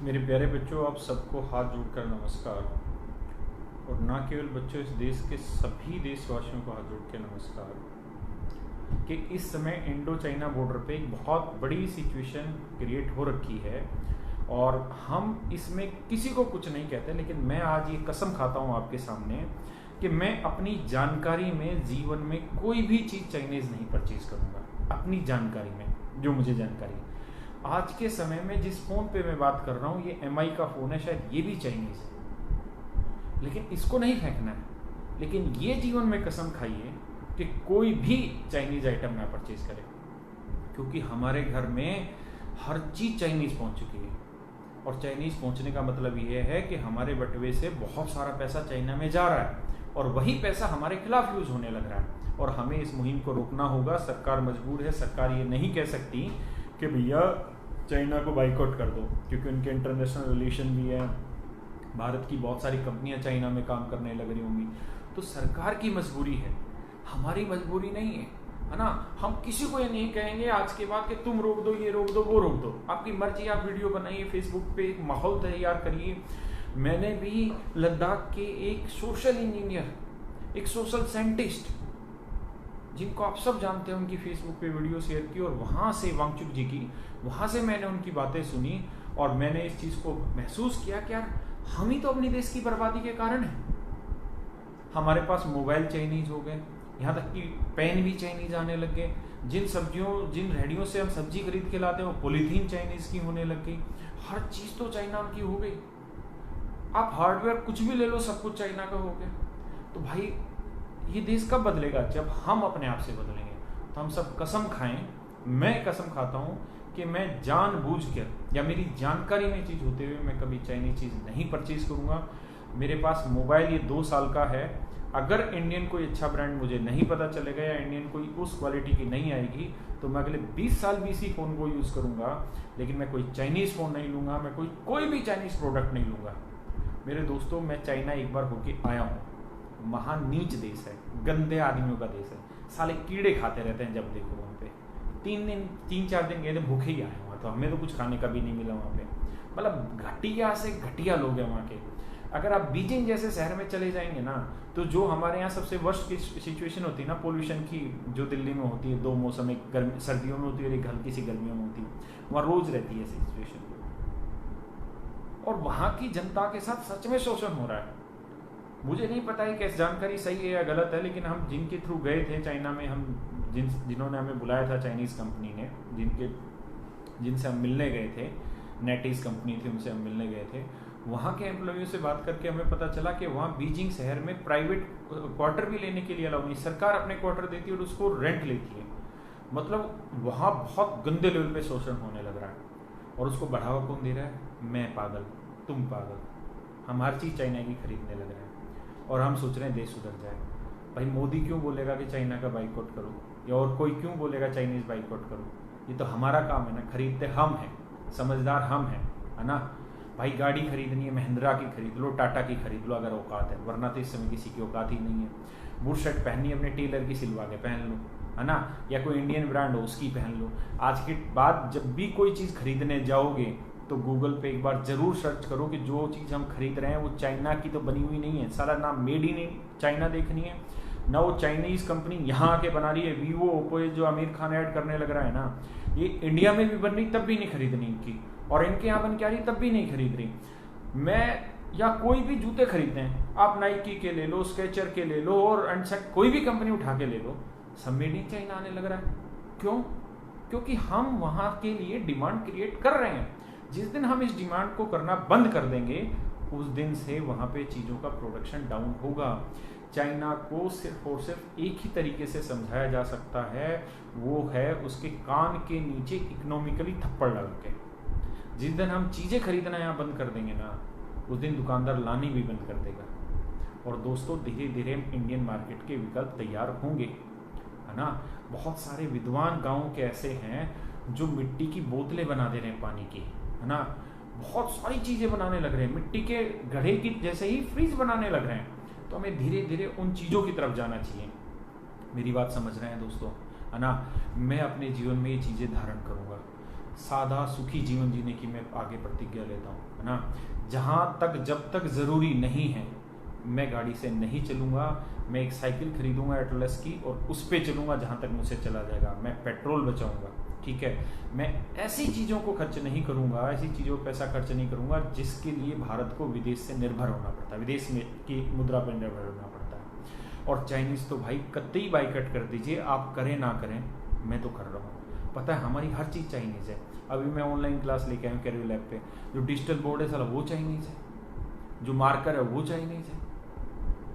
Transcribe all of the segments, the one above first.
मेरे प्यारे बच्चों, आप सबको हाथ जोड़कर नमस्कार। और ना केवल बच्चों, इस देश के सभी देशवासियों को हाथ जोड़ के नमस्कार कि इस समय इंडो चाइना बॉर्डर पे एक बहुत बड़ी सिचुएशन क्रिएट हो रखी है। और हम इसमें किसी को कुछ नहीं कहते, लेकिन मैं आज ये कसम खाता हूँ आपके सामने कि मैं अपनी जानकारी में जीवन में कोई भी चीज़ चाइनीज़ नहीं परचेज करूँगा। अपनी जानकारी में जो मुझे जानकारी है, आज के समय में जिस फ़ोन पे मैं बात कर रहा हूँ, ये MI का फ़ोन है, शायद ये भी चाइनीज़ है, लेकिन इसको नहीं फेंकना है। लेकिन ये जीवन में कसम खाइए कि कोई भी चाइनीज़ आइटम ना परचेज करे, क्योंकि हमारे घर में हर चीज़ चाइनीज़ पहुँच चुकी है। और चाइनीज़ पहुँचने का मतलब ये है कि हमारे बटुए से बहुत सारा पैसा चाइना में जा रहा है और वही पैसा हमारे खिलाफ यूज़ होने लग रहा है। और हमें इस मुहिम को रोकना होगा। सरकार मजबूर है। सरकार ये नहीं कह सकती कि भैया चाइना को बाइकआउट कर दो, क्योंकि उनके इंटरनेशनल रिलेशन भी है। भारत की बहुत सारी कंपनियां चाइना में काम करने लग रही होंगी, तो सरकार की मजबूरी है, हमारी मजबूरी नहीं है ना। हम किसी को ये नहीं कहेंगे आज के बाद कि तुम रोक दो, ये रोक दो, वो रोक दो। आपकी मर्जी, आप वीडियो बनाइए, फेसबुक पे एक माहौल तैयार करिए। मैंने भी लद्दाख के एक सोशल इंजीनियर, एक सोशल साइंटिस्ट, जिनको आप सब जानते हैं, उनकी फेसबुक पे वीडियो शेयर की और वहाँ से वांगचुक जी की, वहाँ से मैंने उनकी बातें सुनी और मैंने इस चीज़ को महसूस किया कि यार हम ही तो अपने देश की बर्बादी के कारण हैं। हमारे पास मोबाइल चाइनीज हो गए, यहाँ तक कि पेन भी चाइनीज आने लग गए। जिन रेहड़ियों से हम सब्जी खरीद के लाते हैं वो पॉलीथीन चाइनीज की होने लग गई। हर चीज़ तो चाइना की हो गई। आप हार्डवेयर कुछ भी ले लो, सब कुछ चाइना का हो गया। तो भाई ये देश कब बदलेगा? जब हम अपने आप से बदलेंगे। तो हम सब कसम खाएं, मैं कसम खाता हूं कि मैं जानबूझकर या मेरी जानकारी में चीज़ होते हुए मैं कभी चाइनीज चीज़ नहीं परचेज करूंगा। मेरे पास मोबाइल ये 2 साल का है। अगर इंडियन कोई अच्छा ब्रांड मुझे नहीं पता चलेगा या इंडियन कोई उस क्वालिटी की नहीं आएगी, तो मैं अगले 20 साल भी इसी फ़ोन को यूज़ करूंगा। लेकिन मैं कोई चाइनीज़ फ़ोन नहीं लूँगा, मैं कोई भी चाइनीज़ प्रोडक्ट नहीं लूँगा। मेरे दोस्तों, मैं चाइना एक बार होके आया हूँ। महान नीच देश है, गंदे आदमियों का देश है। साले कीड़े खाते रहते हैं जब देखो वहाँ पे। 3-4 दिन गए थे, भूखे ही आए वहाँ। तो हमें तो कुछ खाने का भी नहीं मिला वहाँ पे। मतलब घटिया से घटिया लोग हैं वहाँ के। अगर आप बीजिंग जैसे शहर में चले जाएंगे ना, तो जो हमारे यहाँ सबसे वर्स्ट की सिचुएशन होती है ना पोल्यूशन की, जो दिल्ली में होती है, 2 मौसम, एक गर्मी सर्दियों में होती है और एक हल्की सी गर्मियों में होती है, वहाँ रोज रहती है सिचुएशन। और वहाँ की जनता के साथ सच में शोषण हो रहा है। मुझे नहीं पता है कि जानकारी सही है या गलत है, लेकिन हम जिनके थ्रू गए थे चाइना में, हम जिन्होंने हमें बुलाया था चाइनीज़ कंपनी ने, जिनसे हम मिलने गए थे, नेटीज़ कंपनी थी, उनसे हम मिलने गए थे। वहाँ के एम्प्लॉइयों से बात करके हमें पता चला कि वहाँ बीजिंग शहर में प्राइवेट क्वार्टर भी लेने के लिए अलाउ नहीं। सरकार अपने क्वार्टर देती है और उसको रेंट लेती है। मतलब वहाँ बहुत गंदे लेवल पे शोषण होने लग रहा है। और उसको बढ़ावा कौन दे रहा है? मैं पागल, तुम पागल। हम हर चीज़ चाइना की खरीदने लग रहे हैं और हम सोच रहे हैं देश सुधर जाए। भाई मोदी क्यों बोलेगा कि चाइना का बाइकआउट करो, या और कोई क्यों बोलेगा चाइनीज़ बाइकआउट करो? ये तो हमारा काम है ना, खरीदते हम हैं, समझदार हम हैं, है ना। भाई गाड़ी खरीदनी है, महिंद्रा की खरीद लो, टाटा की खरीद लो अगर औकात है, वरना तो इस समय किसी की औकात ही नहीं है। बुट शर्ट पहननी है, अपने टेलर की सिलवा के पहन लो, है ना, या कोई इंडियन ब्रांड हो उसकी पहन लो। आज के बाद जब भी कोई चीज़ खरीदने जाओगे तो गूगल पे एक बार ज़रूर सर्च करो कि जो चीज़ हम खरीद रहे हैं वो चाइना की तो बनी हुई नहीं है। सारा ना मेड इन चाइना देखनी है, ना वो चाइनीज़ कंपनी यहाँ आके बना रही है। वीवो, ओप्पो, जो आमिर खान ऐड करने लग रहा है ना, ये इंडिया में भी बन रही तब भी नहीं खरीदनी इनकी, और इनके यहाँ बन के आ रही तब भी नहीं खरीद रही। मैं या कोई भी जूते खरीदते हैं, आप नाइकी के ले लो, स्केचर के ले लो, और कोई भी कंपनी उठा के ले लो, सब मेड इन चाइना आने लग रहा है। क्यों? क्योंकि हम वहाँ के लिए डिमांड क्रिएट कर रहे हैं। जिस दिन हम इस डिमांड को करना बंद कर देंगे, उस दिन से वहाँ पे चीज़ों का प्रोडक्शन डाउन होगा। चाइना को सिर्फ और सिर्फ एक ही तरीके से समझाया जा सकता है, वो है उसके कान के नीचे इकोनॉमिकली थप्पड़ लगा के। जिस दिन हम चीज़ें खरीदना यहाँ बंद कर देंगे ना, उस दिन दुकानदार लानी भी बंद कर देगा। और दोस्तों, धीरे धीरे इंडियन मार्केट के विकल्प तैयार होंगे, है ना। बहुत सारे विद्वान गाँव के ऐसे हैं जो मिट्टी की बोतलें बना दे रहे हैं पानी की, है ना। बहुत सारी चीज़ें बनाने लग रहे हैं, मिट्टी के घड़े की जैसे ही फ्रीज बनाने लग रहे हैं। तो हमें धीरे धीरे उन चीज़ों की तरफ जाना चाहिए। मेरी बात समझ रहे हैं दोस्तों, है ना। मैं अपने जीवन में ये चीज़ें धारण करूँगा। सादा सुखी जीवन जीने की मैं आगे प्रतिज्ञा लेता हूँ, है ना। जहाँ तक जब तक ज़रूरी नहीं है मैं गाड़ी से नहीं चलूँगा। मैं एक साइकिल खरीदूंगा एटलस की और उस पर चलूँगा जहाँ तक मुझसे चला जाएगा। मैं पेट्रोल बचाऊँगा, ठीक है। मैं ऐसी चीज़ों को खर्च नहीं करूँगा, ऐसी चीज़ों पर पैसा खर्च नहीं करूँगा जिसके लिए भारत को विदेश से निर्भर होना पड़ता है, विदेश में की मुद्रा पर निर्भर होना पड़ता है। और चाइनीज़ तो भाई कतई बाइकआउट कर दीजिए, आप करें ना करें, मैं तो कर रहा हूँ। पता है हमारी हर चीज़ चाइनीज़ है। अभी मैं ऑनलाइन क्लास लेके आया हूँ कैरियर लैब पे, जो डिजिटल बोर्ड है साला वो चाइनीज़ है, जो मार्कर है वो चाइनीज़ है।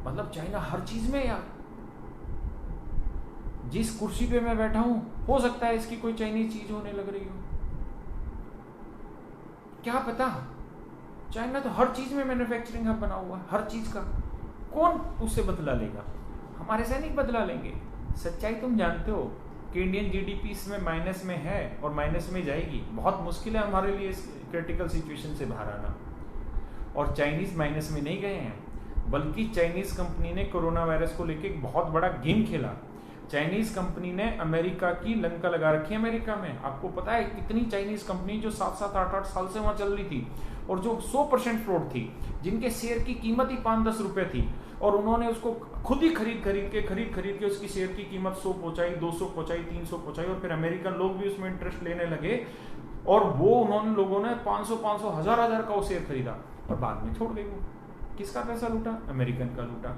मतलब चाइना हर चीज़ में यार। जिस कुर्सी पे मैं बैठा हूँ हो सकता है इसकी कोई चाइनीज चीज़ होने लग रही हो, क्या पता। चाइना तो हर चीज़ में मैन्युफैक्चरिंग हब बना हुआ, हर चीज़ का। कौन उससे बदला लेगा? हमारे सैनिक बदला लेंगे। सच्चाई तुम जानते हो कि इंडियन जीडीपी इसमें माइनस में है और माइनस में जाएगी। बहुत मुश्किल है हमारे लिए इस क्रिटिकल सिचुएशन से बाहर आना। और चाइनीज़ माइनस में नहीं गए हैं, बल्कि चाइनीज़ कंपनी ने कोरोना वायरस को लेकर एक बहुत बड़ा गेम खेला। चाइनीज़ कंपनी ने अमेरिका की लंका लगा रखी है। अमेरिका में आपको पता है कितनी चाइनीज़ कंपनी जो 7-7, 8-8 साल से वहाँ चल रही थी और जो 100% फ्रॉड थी, जिनके शेयर की कीमत ही 5-10 रुपये थी, और उन्होंने उसको खुद ही खरीद के उसकी शेयर की कीमत 100 पहुँचाई, 200 पहुँचाई, 300 पहुँचाई, और फिर अमेरिकन लोग भी उसमें इंटरेस्ट लेने लगे और वो उन्होंने लोगों ने 500 हजार का वो शेयर खरीदा और बाद में छोड़ गई। वो किसका पैसा लूटा? अमेरिकन का लूटा,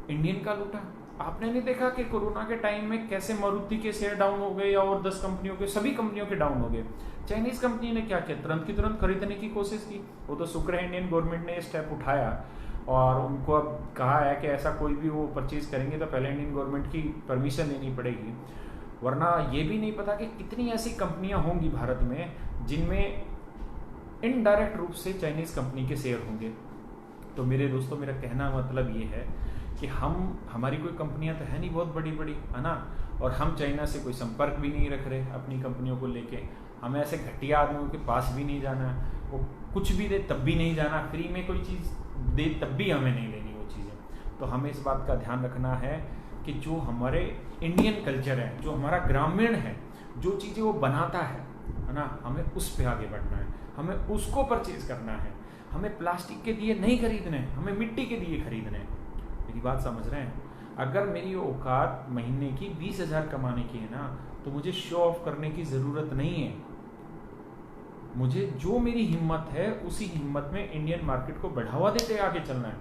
इंडियन का लूटा। आपने नहीं देखा कि कोरोना के टाइम में कैसे मारुति के शेयर डाउन हो गए और 10 कंपनियों के, सभी कंपनियों के डाउन हो गए। चाइनीज कंपनी ने क्या किया? तुरंत की तुरंत खरीदने की कोशिश की। वो तो शुक्र है इंडियन गवर्नमेंट ने स्टेप उठाया और उनको अब कहा है कि ऐसा कोई भी वो परचेज करेंगे तो पहले इंडियन गवर्नमेंट की परमिशन लेनी पड़ेगी, वरना ये भी नहीं पता कि कितनी ऐसी कंपनियां होंगी भारत में जिनमें इनडायरेक्ट रूप से चाइनीज कंपनी के शेयर होंगे। तो मेरे दोस्तों, मेरा कहना मतलब ये है कि हमारी कोई कंपनियां तो है नहीं बहुत बड़ी बड़ी, है ना, और हम चाइना से कोई संपर्क भी नहीं रख रहे अपनी कंपनियों को लेके। हमें ऐसे घटिया आदमियों के पास भी नहीं जाना, वो कुछ भी दे तब भी नहीं जाना, फ्री में कोई चीज़ दे तब भी हमें नहीं लेनी वो चीज़ें। तो हमें इस बात का ध्यान रखना है कि जो हमारे इंडियन कल्चर है, जो हमारा ग्रामीण है, जो चीज़ें वो बनाता है ना, हमें उस पर आगे बढ़ना है, हमें उसको परचेज करना है। हमें प्लास्टिक के दिए नहीं खरीदने, हमें मिट्टी के दिए खरीदने। मेरी बात समझ रहे हैं? अगर मेरी औकात महीने की 20,000 कमाने की है ना, तो मुझे शो ऑफ करने की ज़रूरत नहीं है। मुझे जो मेरी हिम्मत है उसी हिम्मत में इंडियन मार्केट को बढ़ावा देते आगे चलना है।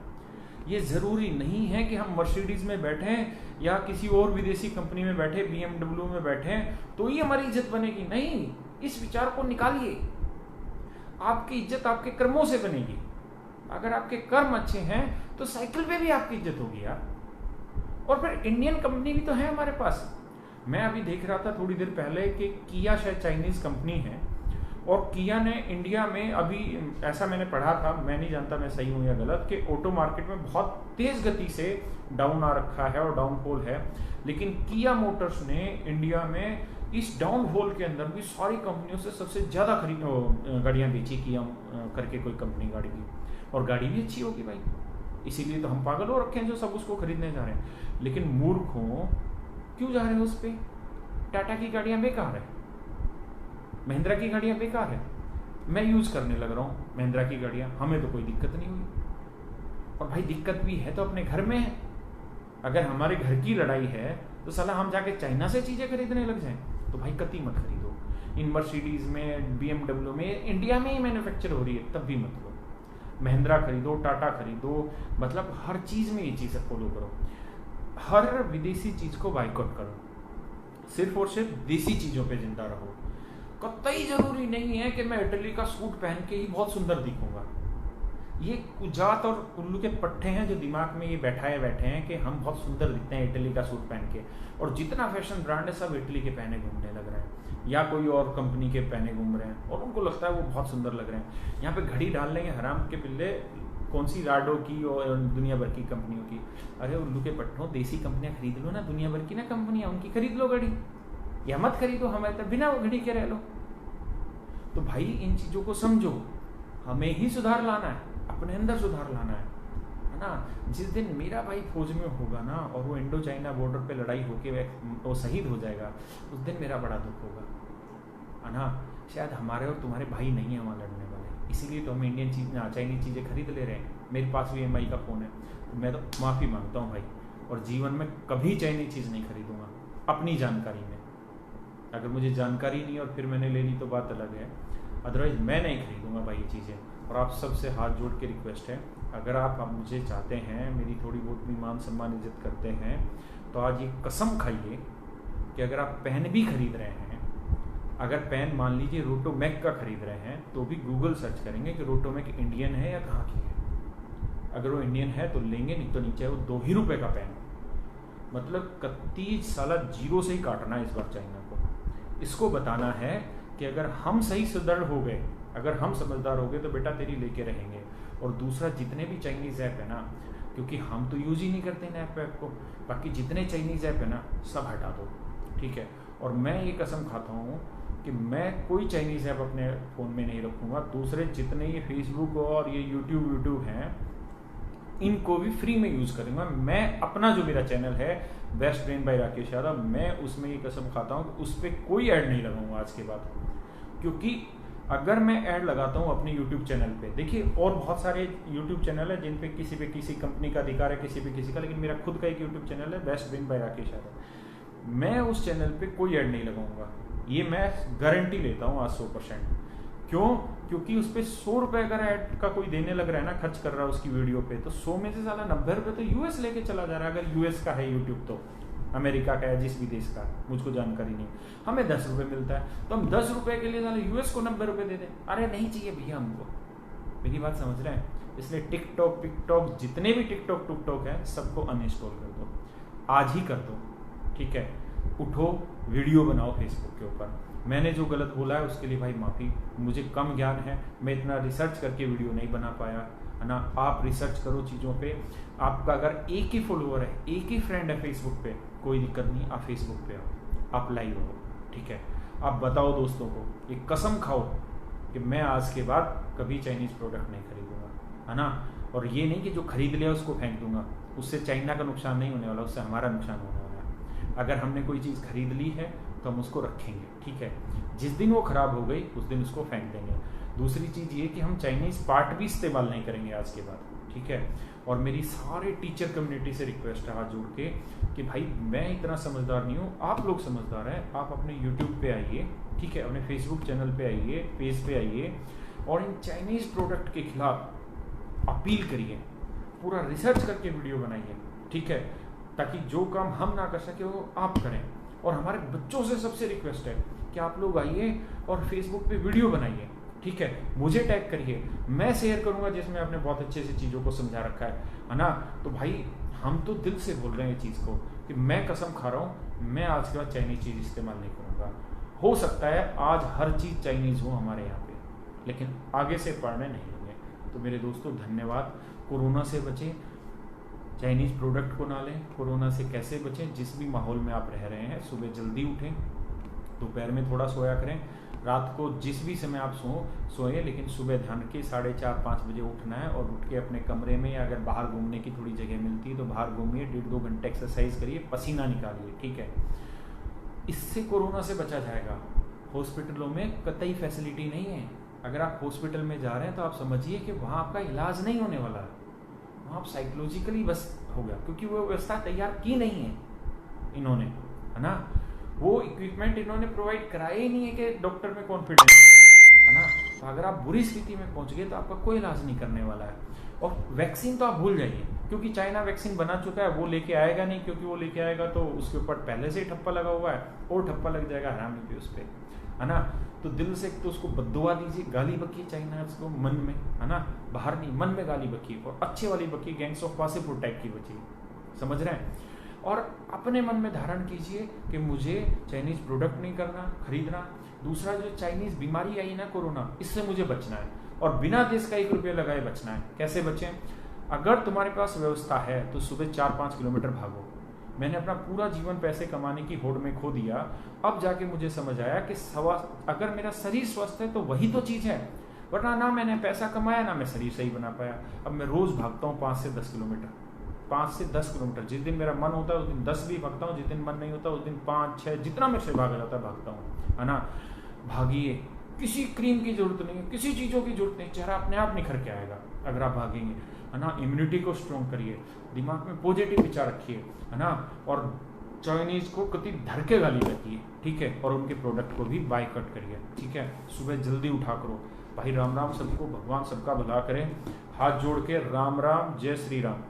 ये ज़रूरी नहीं है कि हम मर्सिडीज़ में बैठें या किसी और विदेशी कंपनी में बैठे, BMW में बैठें तो ही हमारी इज्जत बनेगी। नहीं, इस विचार को निकालिए। आपकी इज्जत आपके कर्मों से बनेगी। अगर आपके कर्म अच्छे हैं तो साइकिल पे भी आपकी इज्जत होगी यार। और फिर इंडियन कंपनी भी तो है हमारे पास। मैं अभी देख रहा था थोड़ी देर पहले कि किया शायद चाइनीज़ कंपनी है, और किया ने इंडिया में अभी, ऐसा मैंने पढ़ा था, मैं नहीं जानता मैं सही हूँ या गलत, कि ऑटो मार्केट में बहुत तेज़ गति से डाउन आ रखा है और डाउनफॉल है। लेकिन किया मोटर्स ने इंडिया में इस डाउनफॉल के अंदर भी सारी कंपनियों से सबसे ज़्यादा गाड़ियाँ बेची किया करके कोई कंपनी गाड़ी की, और गाड़ी भी अच्छी होगी भाई। इसीलिए तो हम पागल हो रखे हैं जो सब उसको खरीदने जा रहे हैं। लेकिन मूर्खों, क्यों जा रहे हैं उस पर? टाटा की गाड़ियाँ बेकार है, महिंद्रा की गाड़ियाँ बेकार है। मैं यूज़ करने लग रहा हूँ महिंद्रा की गाड़ियाँ, हमें तो कोई दिक्कत नहीं हुई। और भाई दिक्कत भी है तो अपने घर में है। अगर हमारे घर की लड़ाई है तो साला हम जाके चाइना से चीज़ें खरीदने लग जाएं, तो भाई कतई मत खरीदो। इन मर्सिडीज़ में, BMW में इंडिया में ही मैन्युफैक्चर हो रही है, तब भी मत लो। महिंद्रा खरीदो, टाटा खरीदो, मतलब हर चीज़ में ये चीज़ फॉलो करो। हर विदेशी चीज़ को बाइकआउट करो, सिर्फ और सिर्फ देसी चीज़ों पे जिंदा रहो। कतई जरूरी नहीं है कि मैं इटली का सूट पहन के ही बहुत सुंदर दिखूंगा। ये कुजात और उल्लू के पट्टे हैं जो दिमाग में ये बैठे हैं कि हम बहुत सुंदर दिखते हैं इटली का सूट पहन के, और जितना फैशन ब्रांड है सब इटली के पहने घूमने लग रहे हैं या कोई और कंपनी के पहने घूम रहे हैं, और उनको लगता है वो बहुत सुंदर लग रहे हैं। यहाँ पे घड़ी डाल लेंगे हराम के पिल्ले, कौन सी राडो की और दुनिया भर की कंपनियों की। अरे उल्लू के पट्टों, देसी कंपनियां खरीद लो ना, दुनिया भर की ना कंपनियां, उनकी खरीद लो घड़ी, या मत खरीदो हमारे तक, बिना वो घड़ी के रह लो। तो भाई इन चीज़ों को समझो, हमें ही सुधार लाना है, अपने अंदर सुधार लाना है ना। जिस दिन मेरा भाई फौज में होगा ना और वो इंडो चाइना बॉर्डर पे लड़ाई होके वो शहीद हो जाएगा, उस दिन मेरा बड़ा दुख होगा। है ना। शायद हमारे और तुम्हारे भाई नहीं है वहाँ लड़ने वाले, इसीलिए तो हम इंडियन चाइनीज चीज़ें खरीद ले रहे हैं। मेरे पास भी EMI का फ़ोन है, तो मैं तो माफ़ी मांगता हूँ भाई, और जीवन में कभी चाइनीज चीज़ नहीं खरीदूँगा अपनी जानकारी में। अगर मुझे जानकारी नहीं और फिर मैंने ले ली तो बात अलग है, अदरवाइज़ मैं नहीं खरीदूँगा भाई ये चीज़ें। और आप सबसे हाथ जोड़ के रिक्वेस्ट है, अगर आप मुझे चाहते हैं, मेरी थोड़ी बहुत भी मान सम्मान इज्जत करते हैं, तो आज ये कसम खाइए कि अगर आप पेन भी खरीद रहे हैं, अगर पेन मान लीजिए रोटोमैक का खरीद रहे हैं, तो भी गूगल सर्च करेंगे कि रोटोमैक इंडियन है या कहाँ की है। अगर वो इंडियन है तो लेंगे, नहीं तो नीचे वो 2 ही रुपये का पेन। मतलब 31 साल जीरो से ही काटना है इस बार चाइना को। इसको बताना है कि अगर हम सही सुदृढ़ हो गए, अगर हम समझदार हो गए, तो बेटा तेरी लेके रहेंगे। और दूसरा, जितने भी चाइनीज़ ऐप है ना, क्योंकि हम तो यूज ही नहीं करते ना ऐप को, बाकी जितने चाइनीज़ ऐप है ना सब हटा दो, ठीक है। और मैं ये कसम खाता हूँ कि मैं कोई चाइनीज़ ऐप अपने फ़ोन में नहीं रखूँगा। दूसरे जितने ये फेसबुक और ये यूट्यूब हैं, इनको भी फ्री में यूज़ करूँगा। मैं अपना जो मेरा चैनल है best brain bye Rakesh Yadav, मैं उसमें ये कसम खाता हूँ कि उस पर कोई ऐड नहीं लगाऊंगा आज के बाद। क्योंकि अगर मैं ऐड लगाता हूँ अपने यूट्यूब चैनल पे, देखिए और बहुत सारे यूट्यूब चैनल है जिन पे किसी कंपनी का अधिकार है, किसी का, लेकिन मेरा खुद का एक यूट्यूब चैनल है best brain bye Rakesh Yadav. मैं उस चैनल पे कोई ऐड नहीं लगाऊंगा, ये मैं गारंटी लेता हूँ आज 100%। क्यों? क्योंकि उस पर 100 रुपये अगर ऐड का कोई देने लग रहा है ना, खर्च कर रहा है उसकी वीडियो पे, तो 100 में से साला 90 रुपये तो यूएस लेके चला जा रहा है। अगर यूएस का है यूट्यूब, तो अमेरिका का है, जिस भी देश का, मुझको जानकारी नहीं। हमें 10 रुपये मिलता है, तो हम 10 रुपये के लिए साला यूएस को 90 रुपये दे दें? अरे नहीं चाहिए भैया हमको। मेरी बात समझ रहे हैं? इसलिए टिकटॉक जितने भी टिकटॉक है सबको अनइंस्टॉल कर दो, आज ही कर दो, ठीक है। उठो, वीडियो बनाओ फेसबुक के ऊपर। मैंने जो गलत बोला है उसके लिए भाई माफ़ी, मुझे कम ज्ञान है, मैं इतना रिसर्च करके वीडियो नहीं बना पाया, है ना। आप रिसर्च करो चीज़ों पे। आपका अगर एक ही फॉलोअर है, एक ही फ्रेंड है फेसबुक पे, कोई दिक्कत नहीं, आप फेसबुक पे आओ, आप लाइव हो, ठीक है। आप बताओ दोस्तों को, ये कसम खाओ कि मैं आज के बाद कभी चाइनीज़ प्रोडक्ट नहीं खरीदूंगा, है ना। और ये नहीं कि जो खरीद लिया उसको फेंक दूंगा, उससे चाइना का नुकसान नहीं होने वाला, उससे हमारा नुकसान होने वाला है। अगर हमने कोई चीज़ खरीद ली है तो हम उसको रखेंगे, ठीक है। जिस दिन वो ख़राब हो गई उस दिन उसको फेंक देंगे। दूसरी चीज़ ये कि हम चाइनीज़ पार्ट भी इस्तेमाल नहीं करेंगे आज के बाद, ठीक है। और मेरी सारे टीचर कम्युनिटी से रिक्वेस्ट है हाथ जोड़ के कि भाई मैं इतना समझदार नहीं हूँ, आप लोग समझदार हैं, आप अपने यूट्यूब पे आइए, ठीक है, अपने फेसबुक चैनल पे आइए, पेज पे आइए, और इन चाइनीज़ प्रोडक्ट के खिलाफ अपील करिए, पूरा रिसर्च करके वीडियो बनाइए, ठीक है, ताकि जो काम हम ना कर सके वो आप करें। और हमारे बच्चों से सबसे रिक्वेस्ट है कि आप लोग आइए और फेसबुक पे वीडियो बनाइए, ठीक है, मुझे टैग करिए, मैं शेयर करूंगा जिसमें आपने बहुत अच्छे से चीज़ों को समझा रखा है ना। तो भाई हम तो दिल से बोल रहे हैं ये चीज़ को कि मैं कसम खा रहा हूँ, मैं आज के बाद चाइनीज़ चीज़ इस्तेमाल नहीं करूँगा। हो सकता है आज हर चीज़ चाइनीज़ हो हमारे यहाँ पे, लेकिन आगे से पढ़ने नहीं होंगे। तो मेरे दोस्तों धन्यवाद। कोरोना से बचें, चाइनीज़ प्रोडक्ट को ना लें। कोरोना से कैसे बचें? जिस भी माहौल में आप रह रहे हैं, सुबह जल्दी उठें, दोपहर में थोड़ा सोया करें, रात को जिस भी समय आप सोएं, लेकिन सुबह ध्यान रखिए 4:30-5 बजे उठना है, और उठ के अपने कमरे में, या अगर बाहर घूमने की थोड़ी जगह मिलती है तो बाहर घूमिए, 1.5-2 घंटे एक्सरसाइज करिए, पसीना निकालिए, ठीक है। इससे कोरोना से बचा जाएगा। हॉस्पिटलों में कतई फैसिलिटी नहीं है। अगर आप हॉस्पिटल में जा रहे हैं तो आप समझिए कि वहाँ आपका इलाज नहीं होने वाला है, वहाँ आप साइकोलॉजिकली बस हो गया, क्योंकि वो व्यवस्था तैयार की नहीं है इन्होंने, है ना। वो इक्विपमेंट इन्होंने प्रोवाइड कराया ही नहीं है कि डॉक्टर में कॉन्फिडेंस, है ना। तो अगर आप बुरी स्थिति में पहुंच गए तो आपका कोई इलाज नहीं करने वाला है। और वैक्सीन तो आप भूल जाइए, क्योंकि चाइना वैक्सीन बना चुका है, वो लेके आएगा नहीं, क्योंकि वो लेके आएगा तो उसके ऊपर पहले से ही ठप्पा लगा हुआ है, और ठप्पा लग जाएगा हरामी पे उस पर, है ना। तो दिल से तो उसको बद्दुआ दीजिए, गाली बकिए चाइना उसको मन में, है ना, बाहर नहीं, मन में गाली बकिए, और अच्छे वाली बकिए, गैंग्स ऑफ वासेपुर टाइप की बचिए, समझ रहे हैं। और अपने मन में धारण कीजिए कि मुझे चाइनीज़ प्रोडक्ट नहीं करना, खरीदना। दूसरा, जो चाइनीज़ बीमारी आई ना कोरोना, इससे मुझे बचना है, और बिना देश का 1 रुपया लगाए बचना है। कैसे बचें? अगर तुम्हारे पास व्यवस्था है तो सुबह 4-5 किलोमीटर भागो। मैंने अपना पूरा जीवन पैसे कमाने की होड़ में खो दिया, अब जाके मुझे समझ आया कि अगर मेरा शरीर स्वस्थ है तो वही तो चीज़ है, वरना ना मैंने पैसा कमाया, ना मैं शरीर सही बना पाया। अब मैं रोज़ भागता हूँ 5 से 10 किलोमीटर, 5 से 10 किलोमीटर। जिस दिन मेरा मन होता है उस दिन 10 भी भागता हूँ, जिस दिन मन नहीं होता उस दिन 5-6, जितना मेरे से भागा जाता है भागता हूँ, है ना। भागिए, किसी क्रीम की जरूरत नहीं है, किसी चीज़ों की जरूरत नहीं, चेहरा अपने आप निखर के आएगा अगर आप भागेंगे, है ना। इम्यूनिटी को स्ट्रॉन्ग करिए, दिमाग में पॉजिटिव विचार रखिए, है ना। और चाइनीज़ को कति धर के गाली रखिए, ठीक है, और उनके प्रोडक्ट को भी बायकॉट करिए, ठीक है। सुबह जल्दी उठा करो भाई। राम राम सबको, भगवान सबका भला करें। हाथ जोड़ के राम राम, जय श्री राम।